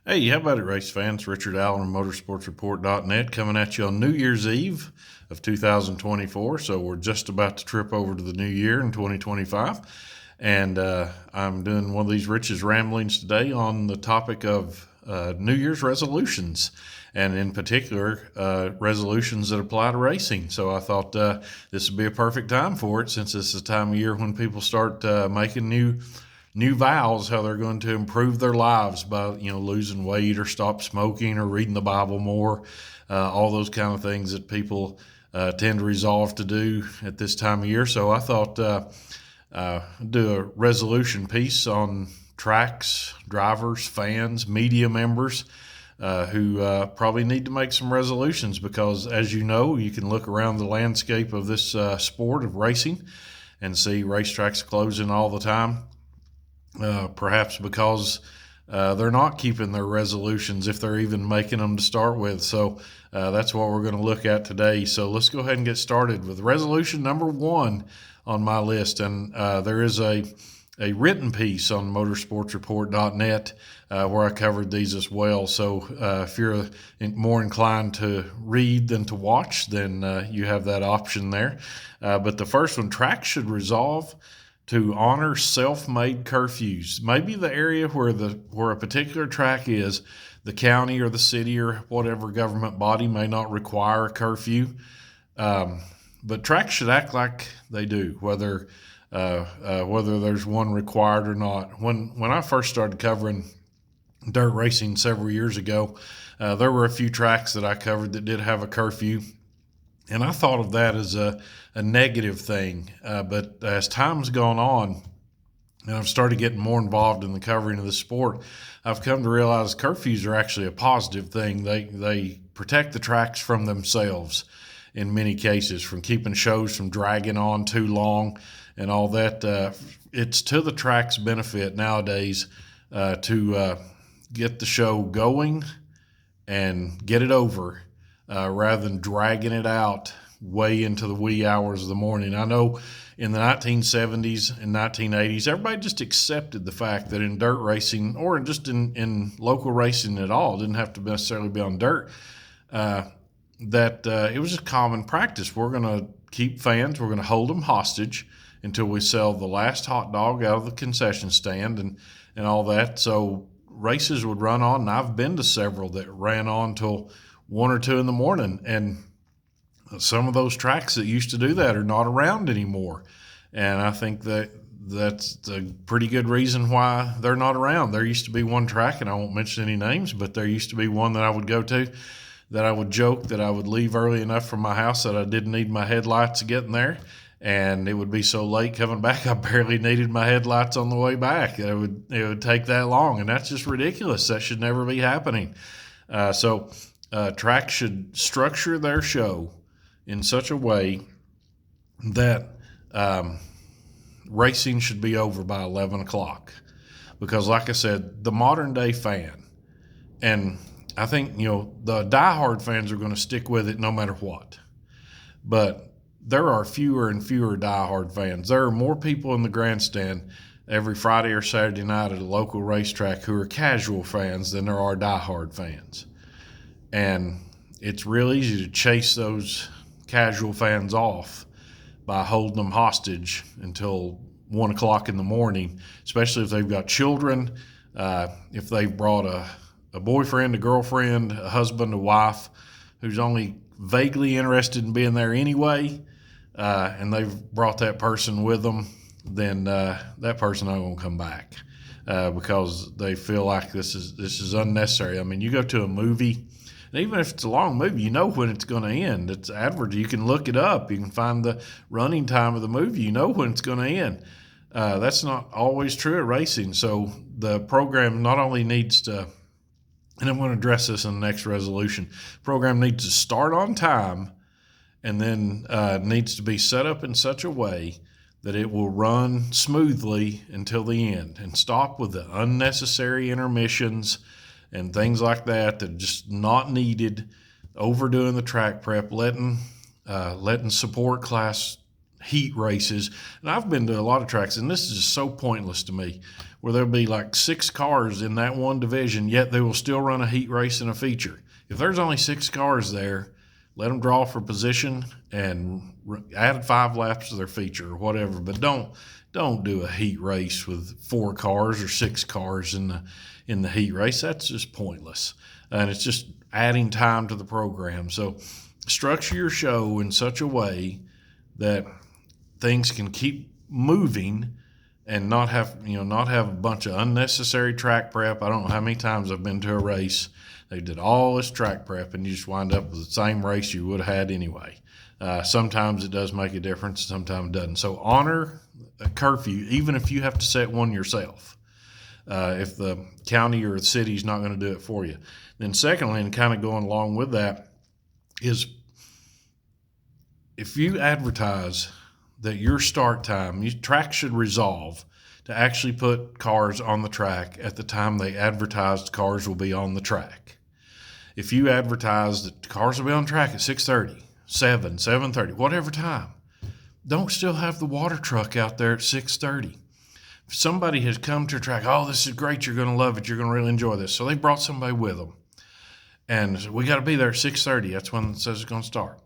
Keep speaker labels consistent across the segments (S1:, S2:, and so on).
S1: Hey, how about it, race fans? Richard Allen of motorsportsreport.net coming at you on New Year's Eve of 2024. So we're just about to trip over to the new year in 2025. And I'm doing one of these Rich's ramblings today on the topic of New Year's resolutions, and in particular, resolutions that apply to racing. So I thought this would be a perfect time for it, since this is the time of year when people start making new vows, how they're going to improve their lives by losing weight or stop smoking or reading the Bible more, all those kind of things that people tend to resolve to do at this time of year. So I thought do a resolution piece on tracks, drivers, fans, media members who probably need to make some resolutions, because as you know, you can look around the landscape of this sport of racing and see racetracks closing all the time. Perhaps because they're not keeping their resolutions, if they're even making them to start with. So that's what we're going to look at today. So let's go ahead and get started with resolution number one on my list. And there is a written piece on motorsportsreport.net where I covered these as well. So if you're more inclined to read than to watch, then you have that option there. But the first one, tracks should resolve to honor self-made curfews. Maybe the area where a particular track is, the county or the city or whatever government body may not require a curfew, but tracks should act like they do, whether there's one required or not. When I first started covering dirt racing several years ago, there were a few tracks that I covered that did have a curfew. And I thought of that as a negative thing. But as time's gone on, and I've started getting more involved in the covering of the sport, I've come to realize curfews are actually a positive thing. They protect the tracks from themselves in many cases, from keeping shows from dragging on too long and all that. It's to the track's benefit nowadays to get the show going and get it over, rather than dragging it out way into the wee hours of the morning. I know in the 1970s and 1980s, everybody just accepted the fact that in dirt racing, or just in local racing at all, it didn't have to necessarily be on dirt, that it was just common practice. We're going to keep fans, we're going to hold them hostage until we sell the last hot dog out of the concession stand and all that. So races would run on, and I've been to several that ran on till 1 or 2 in the morning. And some of those tracks that used to do that are not around anymore. And I think that's a pretty good reason why they're not around. There used to be one track, and I won't mention any names, but there used to be one that I would go to that I would joke that I would leave early enough from my house that I didn't need my headlights getting there. And it would be so late coming back, I barely needed my headlights on the way back. It would take that long, and that's just ridiculous. That should never be happening. So tracks should structure their show in such a way that racing should be over by 11 o'clock. Because like I said, the modern day fan, and I think, the diehard fans are going to stick with it no matter what. But there are fewer and fewer diehard fans. There are more people in the grandstand every Friday or Saturday night at a local racetrack who are casual fans than there are diehard fans. And it's real easy to chase those casual fans off by holding them hostage until 1 o'clock in the morning, especially if they've got children, if they've brought a boyfriend, a girlfriend, a husband, a wife who's only vaguely interested in being there anyway, and they've brought that person with them, then that person not going to come back because they feel like this is unnecessary. I mean, you go to a movie, and even if it's a long movie, you know when it's going to end. It's advertised. You can look it up. You can find the running time of the movie. You know when it's going to end. That's not always true at racing. So the program not only needs to, and I'm going to address this in the next resolution, program needs to start on time, and then needs to be set up in such a way that it will run smoothly until the end, and stop with the unnecessary intermissions and things like that are just not needed, overdoing the track prep, letting support class heat races, and I've been to a lot of tracks, and this is just so pointless to me, where there'll be like 6 cars in that one division, yet they will still run a heat race and a feature. If there's only 6 cars there, let them draw for position and add 5 laps to their feature or whatever, but don't do a heat race with 4 cars or 6 cars in the heat race. That's just pointless, and it's just adding time to the program. So structure your show in such a way that things can keep moving and not have a bunch of unnecessary track prep. I don't know how many times I've been to a race. They did all this track prep, and you just wind up with the same race you would have had anyway. Sometimes it does make a difference, sometimes it doesn't. So honor a curfew, even if you have to set one yourself, if the county or the city is not going to do it for you. Then secondly, and kind of going along with that, is if you advertise that your start time, track should resolve to actually put cars on the track at the time they advertised cars will be on the track. If you advertise that cars will be on track at 6:30, 7, 7:30, whatever time, don't still have the water truck out there at 6:30. If somebody has come to a track, oh, this is great, you're going to love it, you're going to really enjoy this. So they brought somebody with them. And we got to be there at 6:30. That's when it says it's going to start.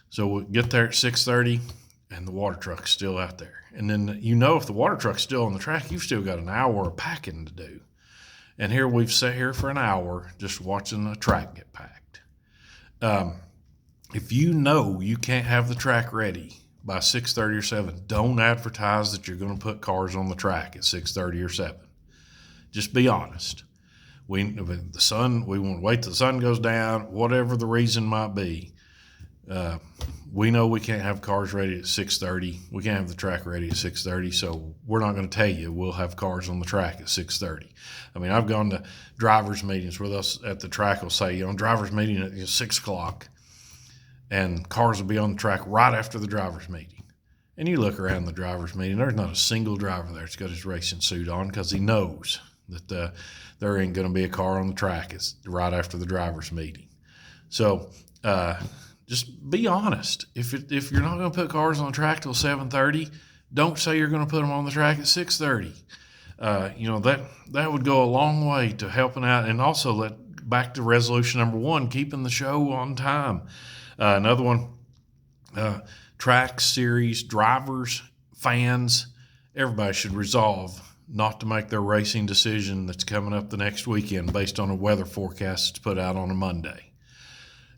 S1: So we'll get there at 6:30, and the water truck's still out there. And then if the water truck's still on the track, you've still got an hour of packing to do. And here we've sat here for an hour just watching the track get packed. If you know you can't have the track ready by 6:30 or 7, don't advertise that you're going to put cars on the track at 6:30 or 7. Just be honest. We want to wait till the sun goes down, whatever the reason might be. We know we can't have cars ready at 6:30. We can't have the track ready at 6:30, so we're not going to tell you we'll have cars on the track at 6:30. I mean, I've gone to drivers' meetings where they'll at the track will say, drivers' meeting at 6 o'clock, and cars will be on the track right after the drivers' meeting. And you look around the drivers' meeting, there's not a single driver there that's got his racing suit on because he knows that there ain't going to be a car on the track. It's right after the drivers' meeting. So just be honest. If you're not going to put cars on the track till 7:30, don't say you're going to put them on the track at 6:30. That would go a long way to helping out, and also back to resolution number 1, keeping the show on time. Another one, track series, drivers, fans, everybody should resolve not to make their racing decision that's coming up the next weekend based on a weather forecast that's put out on a Monday.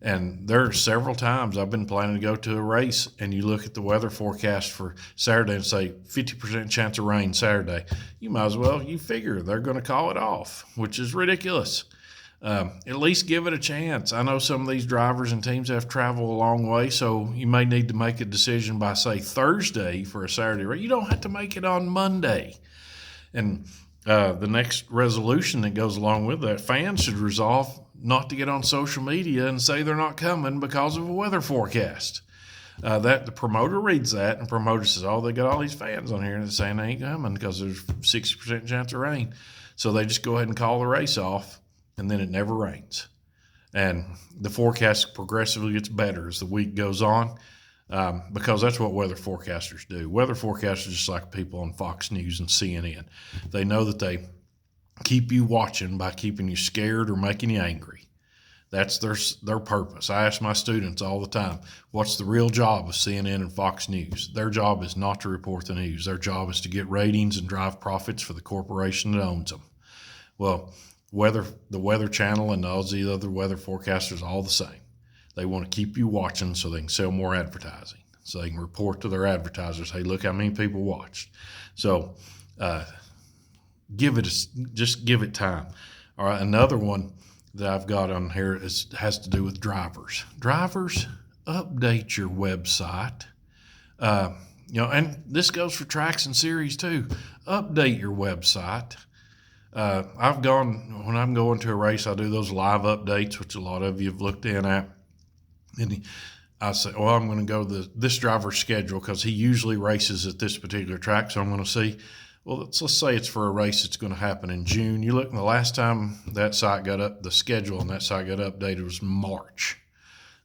S1: And there are several times I've been planning to go to a race, and you look at the weather forecast for Saturday and say 50% chance of rain Saturday. You figure they're going to call it off, which is ridiculous. At least give it a chance. I know some of these drivers and teams have traveled a long way, so you may need to make a decision by, say, Thursday for a Saturday race. You don't have to make it on Monday. And the next resolution that goes along with that, fans should resolve not to get on social media and say they're not coming because of a weather forecast. That the promoter reads that, and the promoter says, they got all these fans on here and they're saying they ain't coming because there's 60% chance of rain. So they just go ahead and call the race off, and then it never rains. And the forecast progressively gets better as the week goes on, because that's what weather forecasters do. Weather forecasters are just like people on Fox News and CNN. They know that they keep you watching by keeping you scared or making you angry. That's their purpose. I ask my students all the time, what's the real job of CNN and Fox News? Their job is not to report the news. Their job is to get ratings and drive profits for the corporation that owns them. Well, the Weather Channel and all the other weather forecasters are all the same. They want to keep you watching so they can sell more advertising, so they can report to their advertisers, hey, look how many people watched. So give it time. All right, another one that I've got on here has to do with drivers. Drivers, update your website. And this goes for tracks and series too. Update your website. When I'm going to a race, I do those live updates, which a lot of you have looked in at. And I say, I'm going to go to this driver's schedule because he usually races at this particular track. So I'm going to see, let's say it's for a race that's going to happen in June. You look, and the last time that site got up, the schedule on that site got updated was March.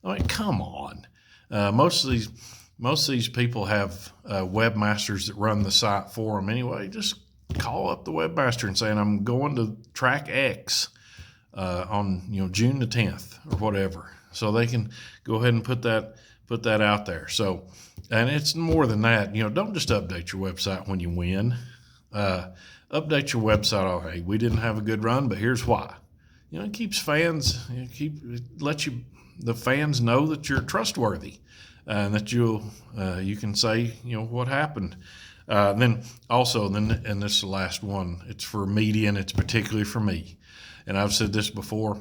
S1: I mean, come on. Most of these most of these people have webmasters that run the site for them anyway. Just call up the webmaster and saying, I'm going to track X on June the 10th or whatever, so they can go ahead and put that out there. So, and it's more than that. Don't just update your website when you win. Update your website. Oh, hey, we didn't have a good run, but here's why. It keeps fans. The fans know that you're trustworthy, and that you can say what happened. Then this is the last one. It's for media, and it's particularly for me. And I've said this before.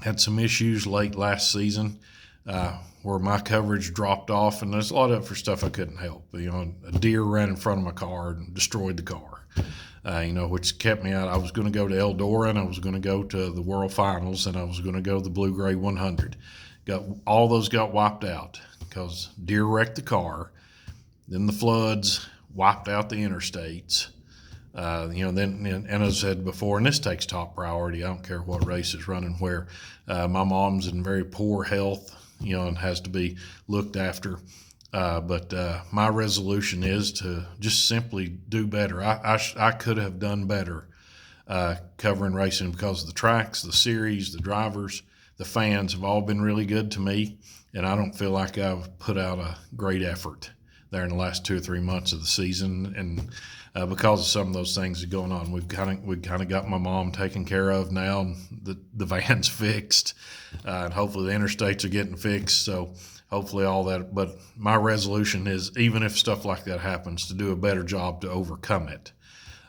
S1: Had some issues late last season where my coverage dropped off, and there's a lot of it for stuff I couldn't help. A deer ran in front of my car and destroyed the car. Which kept me out. I was going to go to Eldora, and I was going to go to the World Finals, and I was going to go to the Blue Gray 100. All those got wiped out because deer wrecked the car. Then the floods wiped out the interstates. And as I said before, and this takes top priority. I don't care what race is running where. My mom's in very poor health, and has to be looked after. But my resolution is to just simply do better. I could have done better covering racing because of the tracks, the series, the drivers, the fans have all been really good to me, and I don't feel like I've put out a great effort there in the last 2 or 3 months of the season. And because of some of those things that are going on, we've kind of got my mom taken care of now, and the van's fixed, and hopefully the interstates are getting fixed. So hopefully all that. But my resolution is, even if stuff like that happens, to do a better job to overcome it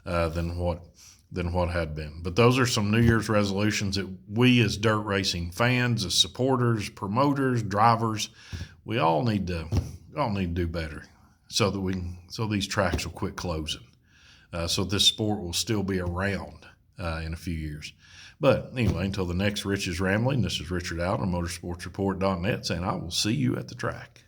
S1: than what had been. But those are some New Year's resolutions that we as dirt racing fans, as supporters, promoters, drivers, we all need to do better, so these tracks will quit closing, so this sport will still be around in a few years. But anyway, until the next Rich's Rambling, this is Richard Allen of motorsportsreport.net saying I will see you at the track.